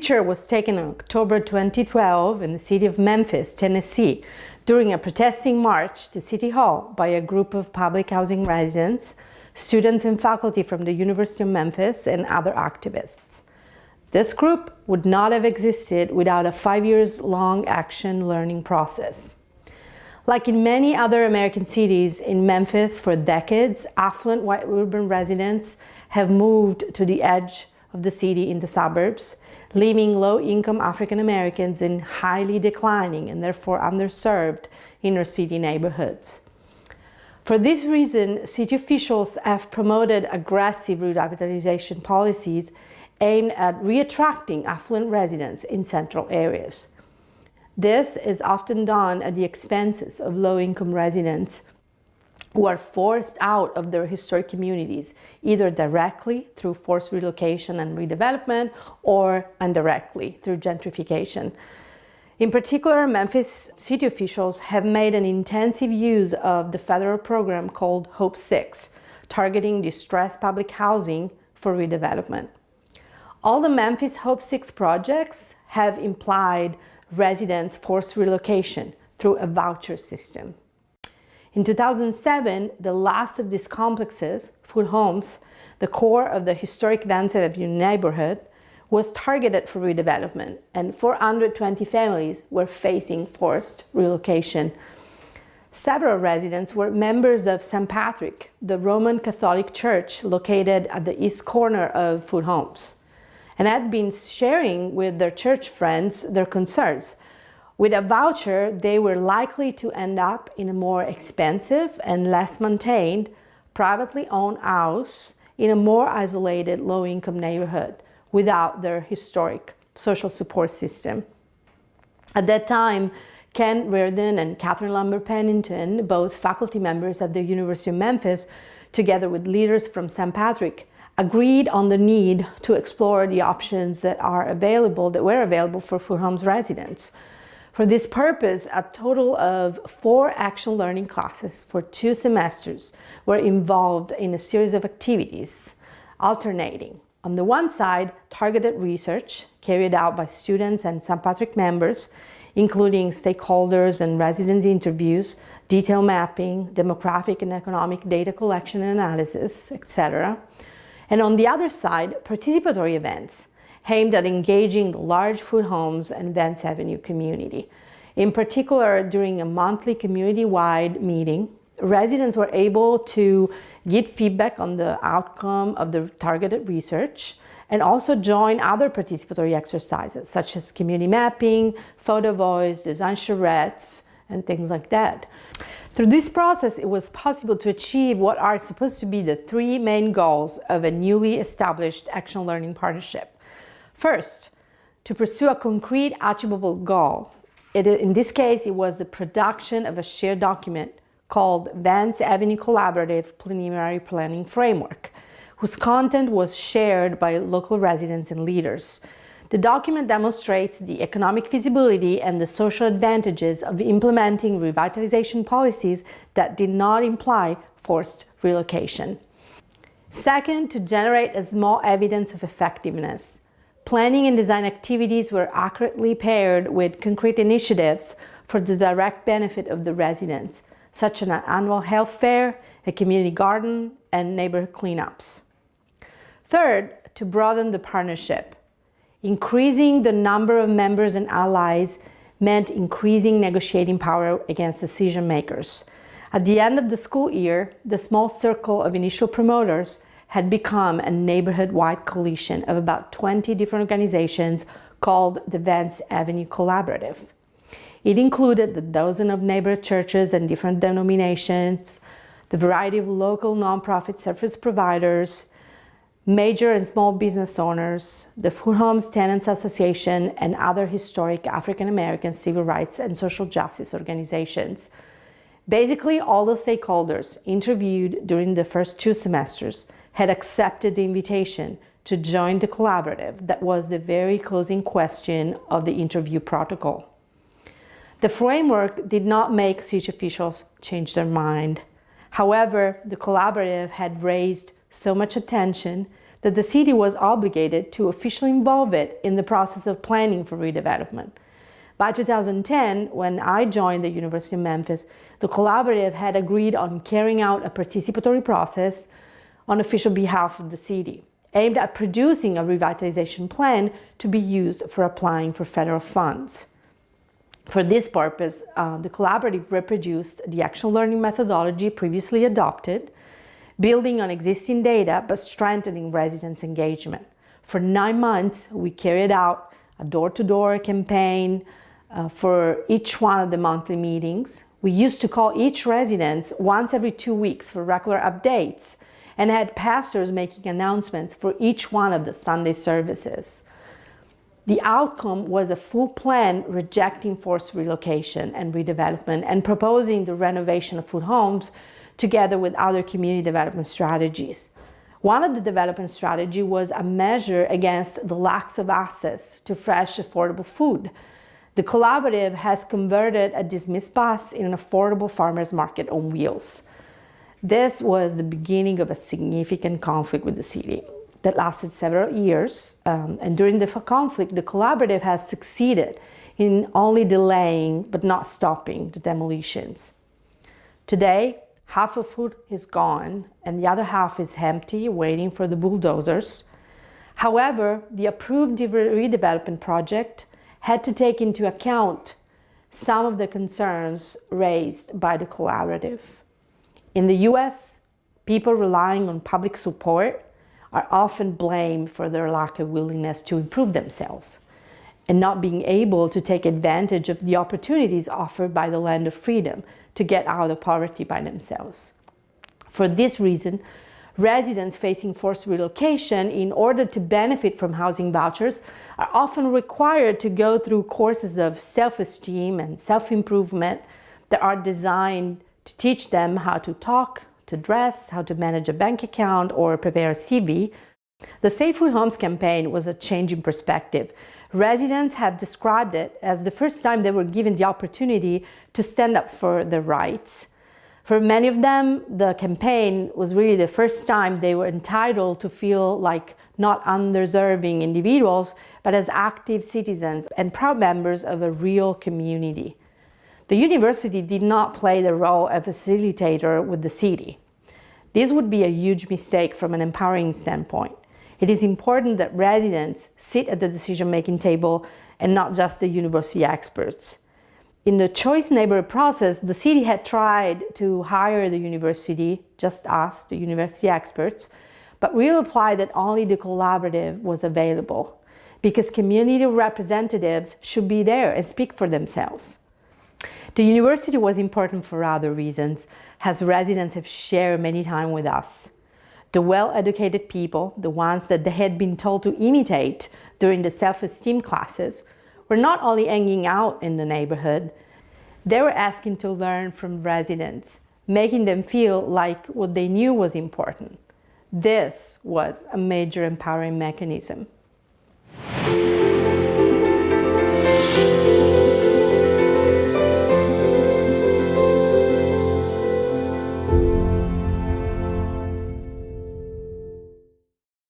picture was taken in October 2012 in the city of Memphis, Tennessee, during a protesting march to City Hall by a group of public housing residents, students and faculty from the University of Memphis, and other activists. This group would not have existed without a 5-year-long action learning process. Like in many other American cities, in Memphis for decades, affluent white urban residents have moved to the edge of the city in the suburbs, leaving low-income African Americans in highly declining and therefore underserved inner city neighborhoods. For this reason, city officials have promoted aggressive revitalization policies aimed at reattracting affluent residents in central areas. This is often done at the expenses of low-income residents who are forced out of their historic communities, either directly through forced relocation and redevelopment or indirectly through gentrification. In particular, Memphis city officials have made an intensive use of the federal program called Hope 6, targeting distressed public housing for redevelopment. All the Memphis Hope 6 projects have implied residents' forced relocation through a voucher system. In 2007, the last of these complexes, Foote Homes, the core of the historic Vance Avenue neighborhood, was targeted for redevelopment, and 420 families were facing forced relocation. Several residents were members of St. Patrick, the Roman Catholic Church located at the east corner of Foote Homes, and had been sharing with their church friends their concerns. With a voucher, they were likely to end up in a more expensive and less maintained, privately owned house in a more isolated, low-income neighborhood without their historic social support system. At that time, Ken Reardon and Catherine Lambert Pennington, both faculty members at the University of Memphis, together with leaders from St. Patrick, agreed on the need to explore the options that were available for Foote Homes residents. For this purpose, a total of 4 action learning classes for 2 semesters were involved in a series of activities, alternating. On the one side, targeted research carried out by students and St. Patrick members, including stakeholders and residents interviews, detail mapping, demographic and economic data collection and analysis, etc. And on the other side, participatory events aimed at engaging the large Foote Homes and Vance Avenue community. In particular, during a monthly community-wide meeting, residents were able to give feedback on the outcome of the targeted research and also join other participatory exercises such as community mapping, photo voice, design charrettes, and things like that. Through this process, it was possible to achieve what are supposed to be the 3 main goals of a newly established action learning partnership. First, to pursue a concrete, achievable goal. In this case, it was the production of a shared document called Vance Avenue Collaborative Preliminary Planning Framework, whose content was shared by local residents and leaders. The document demonstrates the economic feasibility and the social advantages of implementing revitalization policies that did not imply forced relocation. Second, to generate a small evidence of effectiveness. Planning and design activities were accurately paired with concrete initiatives for the direct benefit of the residents, such as an annual health fair, a community garden, and neighborhood cleanups. Third, to broaden the partnership. Increasing the number of members and allies meant increasing negotiating power against decision makers. At the end of the school year, the small circle of initial promoters had become a neighborhood-wide coalition of about 20 different organizations called the Vance Avenue Collaborative. It included the dozen of neighborhood churches and different denominations, the variety of local nonprofit service providers, major and small business owners, the Foote Homes Tenants Association, and other historic African American civil rights and social justice organizations. Basically, all the stakeholders interviewed during the first 2 semesters had accepted the invitation to join the collaborative that was the very closing question of the interview protocol. The framework did not make city officials change their mind. However, the collaborative had raised so much attention that the city was obligated to officially involve it in the process of planning for redevelopment. By 2010, when I joined the University of Memphis, the collaborative had agreed on carrying out a participatory process on official behalf of the city, aimed at producing a revitalization plan to be used for applying for federal funds. For this purpose, the collaborative reproduced the action learning methodology previously adopted, building on existing data but strengthening residents' engagement. For 9 months, we carried out a door-to-door campaign for each one of the monthly meetings. We used to call each resident once every 2 weeks for regular updates and had pastors making announcements for each one of the Sunday services. The outcome was a full plan rejecting forced relocation and redevelopment and proposing the renovation of Foote Homes together with other community development strategies. One of the development strategies was a measure against the lack of access to fresh, affordable food. The collaborative has converted a dismissed bus in an affordable farmers market on wheels. This was the beginning of a significant conflict with the city that lasted several years. And during the conflict, the collaborative has succeeded in only delaying but not stopping the demolitions. Today, half of Foote is gone and the other half is empty, waiting for the bulldozers. However, the approved redevelopment project had to take into account some of the concerns raised by the collaborative. In the US, people relying on public support are often blamed for their lack of willingness to improve themselves and not being able to take advantage of the opportunities offered by the land of freedom to get out of poverty by themselves. For this reason, residents facing forced relocation, in order to benefit from housing vouchers, are often required to go through courses of self-esteem and self-improvement that are designed to teach them how to talk, to dress, how to manage a bank account, or prepare a CV. The Safe Foote Homes campaign was a change in perspective. Residents have described it as the first time they were given the opportunity to stand up for their rights. For many of them, the campaign was really the first time they were entitled to feel like not undeserving individuals, but as active citizens and proud members of a real community. The university did not play the role of facilitator with the city. This would be a huge mistake from an empowering standpoint. It is important that residents sit at the decision-making table and not just the university experts. In the choice neighborhood process, the city had tried to hire the university, just us, the university experts, but we replied that only the collaborative was available because community representatives should be there and speak for themselves. The university was important for other reasons, as residents have shared many times with us. The well-educated people, the ones that they had been told to imitate during the self-esteem classes, were not only hanging out in the neighborhood, they were asking to learn from residents, making them feel like what they knew was important. This was a major empowering mechanism.